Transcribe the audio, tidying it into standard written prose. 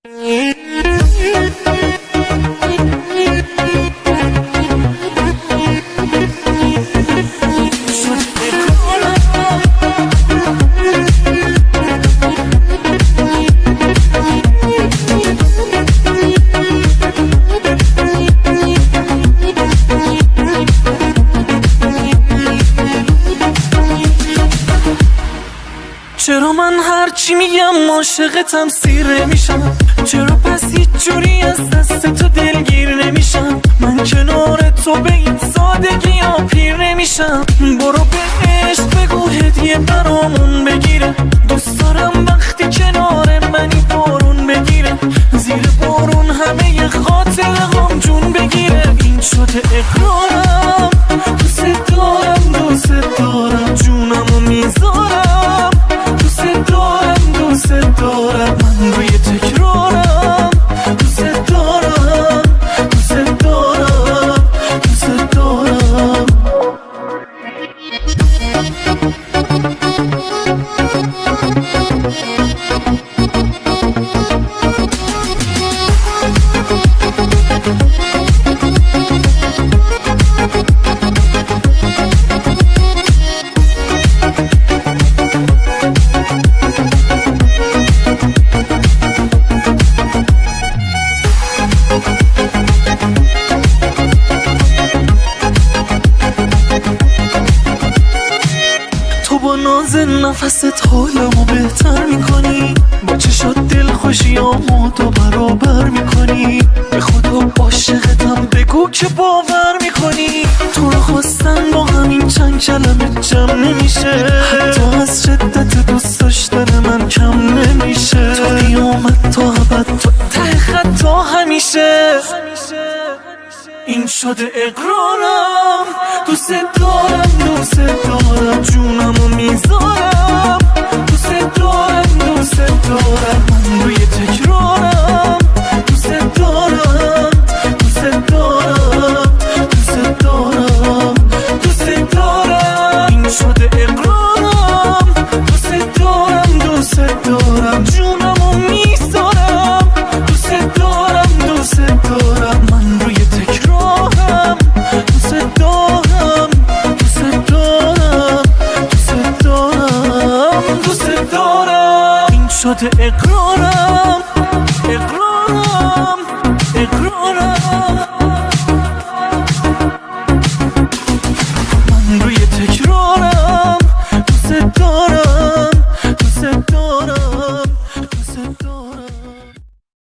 چرا من هرچی میگم عاشقتم سیر نمیشم؟ چرا پس هیچ جوری از دست تو دلگیر نمیشم؟ من کنار تو به این سادگی ها پیر نمیشم. برو به عشق بگو هدیه برامون بگیره. دوست دارم وقتی کنار منی بارون بگیره. زیر بارون همه ی خاطره هم جون بگیره. این شده اقرارم، دوست دارم دوست دارم، جونمو میذارم، دوست دارم دوست دارم، من روی تکرارم، دوست دارم دوست دارم دوست دارم. با ناز نفست حالمو بهتر میکنی، با چشات دلخوشیامو تو برابر میکنی. به خدا عاشقتم بگو که باور میکنی. تو رو خواستن با همین چند کلمه جمع نمیشه. حتی از شدت دوست داشتن من کم نمیشه. تو قیامت تا ابد تو ته خط تا همیشه. این شده اقرارم، دوست دارم دوست دارم، جونمو میذارم، دوست دارم دوست دارم، من روی تکرارم، دوست دارم دوست دارم دوست دارم دوست دارم. این شده اقرارم، دوست دارم دوست دارم، جونمو میذارم، دوست دارم دوست دارم، من روی تکرارم، دوست دارم دوست دارم دوست دارم دوست دارم. این شده اقرارم،